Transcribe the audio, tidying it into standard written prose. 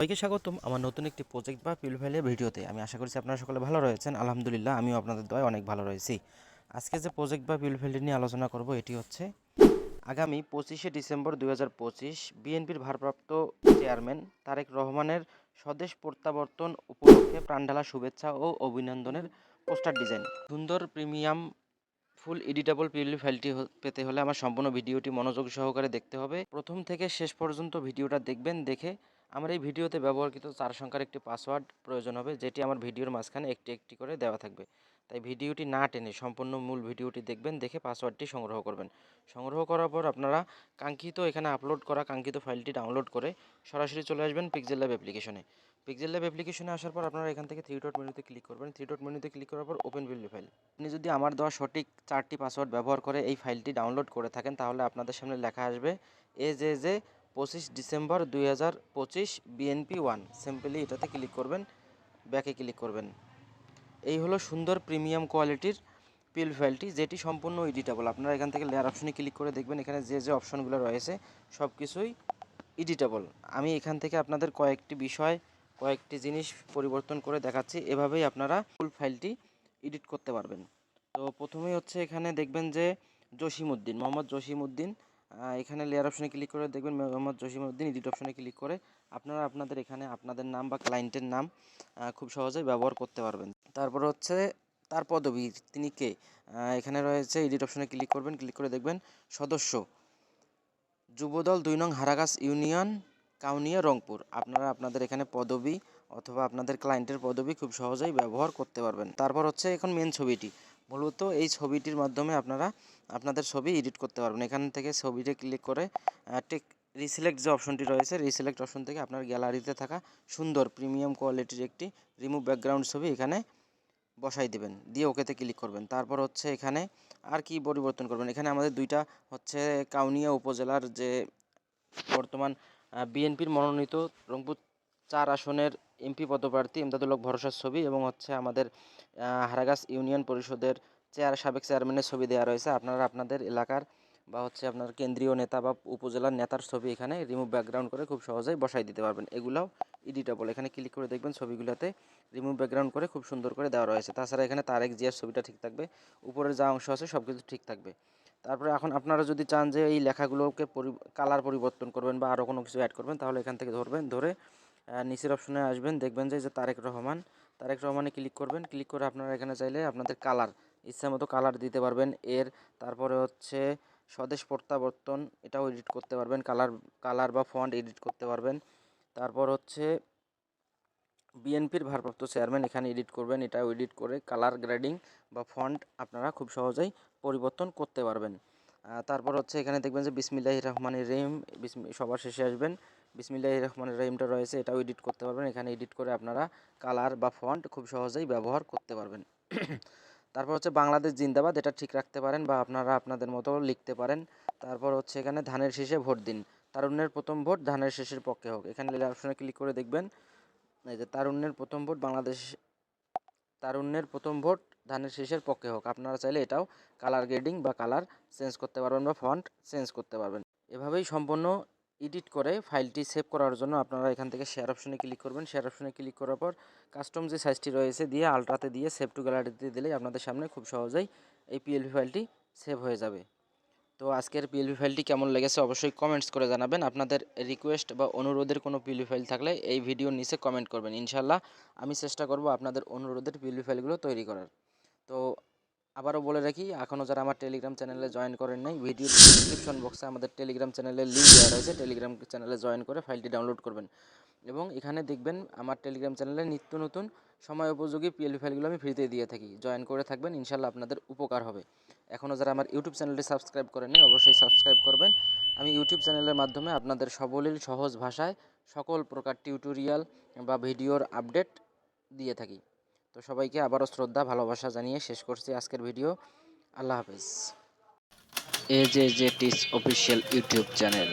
সবাইকে স্বাগতম আমার নতুন একটি প্রজেক্ট বা পিল ফাইলের ভিডিওতে। আমি আশা করছি আপনারা সকলে ভালো রয়েছেন। আলহামদুলিল্লাহ, আমিও আপনাদের দয়ায় অনেক ভালো রয়েছি। আজকে যে প্রজেক্ট বা পিল ফাইলটি নিয়ে আলোচনা করব এটি হচ্ছে আগামী 25শে ডিসেম্বর 2025 বিএনপির ভারপ্রাপ্ত চেয়ারম্যান তারেক রহমানের স্বদেশ প্রত্যাবর্তন উপলক্ষে প্রাণঢালা শুভেচ্ছা ও অভিনন্দনের পোস্টার ডিজাইন। সুন্দর প্রিমিয়াম ফুল এডিটেবল পিএলপি ফাইলটি পেতে হলে আমার সম্পূর্ণ ভিডিওটি মনোযোগ সহকারে দেখতে হবে। প্রথম থেকে শেষ পর্যন্ত ভিডিওটা দেখবেন। দেখে আমার এই ভিডিওতে ব্যবহৃত 4 সংখ্যার একটি পাসওয়ার্ড প্রয়োজন হবে, যেটি আমার ভিডিওর মাঝখানে একটি একটি করে দেওয়া থাকবে। তাই ভিডিওটি না টেনে সম্পূর্ণ মূল ভিডিওটি দেখবেন, দেখে পাসওয়ার্ডটি সংগ্রহ করবেন। সংগ্রহ করার পর আপনারা এখানে আপলোড করা কাঙ্ক্ষিত ফাইলটি ডাউনলোড করে সরাসরি চলে আসবেন পিক্সেল ল্যাব অ্যাপ্লিকেশনে। পিক্সেল ল্যাব অ্যাপ্লিকেশনে আসার পর আপনারা এখান থেকে থ্রি ডট মেনুতে ক্লিক করবেন। থ্রি ডট মেনুতে ক্লিক করার পর ওপেন পিএলপি ফাইল। আপনি যদি আমার দেওয়া সঠিক 4টি পাসওয়ার্ড ব্যবহার করে এই ফাইলটি ডাউনলোড করে থাকেন, তাহলে আপনাদের সামনে লেখা আসবে যে 25 ডিসেম্বর 2025 বিএনপি 1। সিম্পলি এটাতে ক্লিক করবেন, ব্যাকে ক্লিক করবেন। এই হলো সুন্দর প্রিমিয়াম কোয়ালিটির পিএলপি ফাইলটি, যেটি সম্পূর্ণ এডিটেবল। আপনারা এখান থেকে লেয়ার অপশনে ক্লিক করে দেখবেন, এখানে যে অপশনগুলো রয়েছে সব কিছুই এডিটেবল। আমি এখান থেকে আপনাদের কয়েকটি জিনিস পরিবর্তন করে দেখাচ্ছি, এভাবেই আপনারা ফুল ফাইলটি এডিট করতে পারবেন। তো প্রথমেই হচ্ছে এখানে দেখবেন যে মোহাম্মদ জসিমউদ্দিন, এখানে লেয়ার অপশনে ক্লিক করে দেখবেন মোহাম্মদ জসিমউদ্দিন। এডিট অপশনে ক্লিক করে আপনারা এখানে আপনাদের নাম বা ক্লায়েন্টের নাম খুব সহজেই ব্যবহার করতে পারবেন। তারপর হচ্ছে তার পদবি, তিনি কে, এখানে রয়েছে। এডিট অপশনে ক্লিক করবেন, ক্লিক করে দেখবেন সদস্য যুবদল 2 নং হারাগাছ ইউনিয়ন, কাউনিয়া, রংপুর। আপনারা আপনাদের এখানে পদবি অথবা আপনাদের ক্লায়েন্টের পদবি খুব সহজেই ব্যবহার করতে পারবেন। তারপর হচ্ছে এখন মেন ছবিটি, মূলত এই ছবিটির মাধ্যমে আপনারা আপনাদের ছবি এডিট করতে পারবেন। এখান থেকে ছবিতে ক্লিক করে ঠিক রিসিলেক্ট যে অপশনটি রয়েছে, রিসিলেক্ট অপশন থেকে আপনার গ্যালারিতে থাকা সুন্দর প্রিমিয়াম কোয়ালিটির একটি রিমুভ ব্যাকগ্রাউন্ড ছবি এখানে বসাই দিবেন, দিয়ে ওকেতে ক্লিক করবেন। তারপর হচ্ছে এখানে আর কি পরিবর্তন করবেন, এখানে আমাদের দুইটা হচ্ছে কাউনিয়া উপজেলার যে বর্তমান বিএনপির মনোনীত রংপুর 4 আসনের এমপি পদপ্রার্থী ইমদাদুল হক ভরসার ছবি, এবং হচ্ছে আমাদের হারাগাছ ইউনিয়ন পরিষদের সাবেক চেয়ারম্যানের ছবি দেওয়া রয়েছে। আপনারা আপনাদের এলাকার বা হচ্ছে আপনার কেন্দ্রীয় নেতা বা উপজেলার নেতার ছবি এখানে রিমুভ ব্যাকগ্রাউন্ড করে খুব সহজেই বসাই দিতে পারবেন। এগুলাও এডিটেবল। এখানে ক্লিক করে দেখবেন ছবিগুলোতে রিমুভ ব্যাকগ্রাউন্ড করে খুব সুন্দর করে দেওয়া রয়েছে। তাছাড়া এখানে তারেক জিয়ার ছবিটা ঠিক থাকবে, উপরের যা অংশ আছে সব কিছু ঠিক থাকবে। তারপরে এখন আপনারা যদি চান যে এই লেখাগুলোকে কালার পরিবর্তন করবেন বা আরও কোনো কিছু অ্যাড করবেন, তাহলে এখান থেকে ধরে নিচের অপশনে আসবেন, দেখবেন যে তারেক রহমানে ক্লিক করবেন। ক্লিক করে আপনারা এখানে চাইলে আপনাদের কালার ইচ্ছা মতো কালার দিতে পারবেন এর। তারপরে হচ্ছে স্বদেশ প্রত্যাবর্তন, এটাও এডিট করতে পারবেন, কালার বা ফন্ট এডিট করতে পারবেন। তারপর হচ্ছে বিএনপির ভারপ্রাপ্ত চেয়ারম্যান, এখানে এডিট করবেন, এটাও এডিট করে কালার গ্রেডিং বা ফন্ট আপনারা খুব সহজেই পরিবর্তন করতে পারবেন। তারপর হচ্ছে এখানে দেখবেন যে বিসমিল্লাহির রহমানির রহিম, সবার শেষে আসবেন, বিসমিল্লাহির রহমানির রহিমটা রয়েছে, এটাও এডিট করতে পারবেন। এখানে এডিট করে আপনারা কালার বা ফন্ট খুব সহজেই ব্যবহার করতে পারবেন। তারপর হচ্ছে বাংলাদেশ জিন্দাবাদ, এটা ঠিক রাখতে পারেন বা আপনারা আপনাদের মতো লিখতে পারেন। তারপর হচ্ছে এখানে ধানের শীষে ভোট দিন, তারুণ্যের প্রথম ভোট ধানের শীষের পক্ষে হোক। এখানে অপশনে ক্লিক করে দেখবেন এই যে তারুণ্যের প্রথম ভোট ধানের শীষের পক্ষে হোক। আপনারা চাইলে এটাও কালার গ্রেডিং বা কালার চেঞ্জ করতে পারবেন বা ফন্ট চেঞ্জ করতে পারবেন। এভাবেই সম্পূর্ণ এডিট করে ফাইলটি সেভ করার জন্য আপনারা এখান থেকে শেয়ার অপশনে ক্লিক করবেন। শেয়ার অপশনে ক্লিক করার পর কাস্টম যে সাইজটি রয়েছে দিয়ে আলট্রাতে দিয়ে সেভ টু গ্যালারিতে দিলেই আপনাদের সামনে খুব সহজেই এই পিএলপি ফাইলটি সেভ হয়ে যাবে। তো আজকের পিএলপি ফাইলটি কেমন লেগেছে অবশ্যই কমেন্টস করে জানাবেন। আপনাদের রিকোয়েস্ট বা অনুরোধের কোনো পিএলপি ফাইল থাকলে এই ভিডিওর নিচে কমেন্ট করবেন। ইনশাল্লাহ আমি চেষ্টা করব আপনাদের অনুরোধের পিএলপি ফাইলগুলো তৈরি করার। তো আবারও বলে রাখি, এখনও যারা আমার টেলিগ্রাম চ্যানেলে জয়েন করেন নাই, ভিডিওর ডিসক্রিপশন বক্সে আমাদের টেলিগ্রাম চ্যানেলের লিঙ্ক দেওয়া রয়েছে, টেলিগ্রাম চ্যানেলে জয়েন করে ফাইলটি ডাউনলোড করবেন। এবং এখানে দেখবেন আমার টেলিগ্রাম চ্যানেলে নিত্য নতুন সময় উপযোগী পিএলপি ফাইলগুলো আমি ফ্রিতে দিয়ে থাকি। জয়েন করে থাকবেন, ইনশাল্লাহ আপনাদের উপকার হবে। এখনও যারা আমার ইউটিউব চ্যানেলটি সাবস্ক্রাইব করেননি অবশ্যই সাবস্ক্রাইব করবেন। আমি ইউটিউব চ্যানেলের মাধ্যমে আপনাদের সবলীল সহজ ভাষায় সকল প্রকার টিউটোরিয়াল বা ভিডিওর আপডেট দিয়ে থাকি। তো সবাইকে আবারও শ্রদ্ধা ভালোবাসা জানিয়ে শেষ করছি আজকের ভিডিও। আল্লাহ হাফেজ। এজে টিস অফিসিয়াল ইউটিউব চ্যানেল।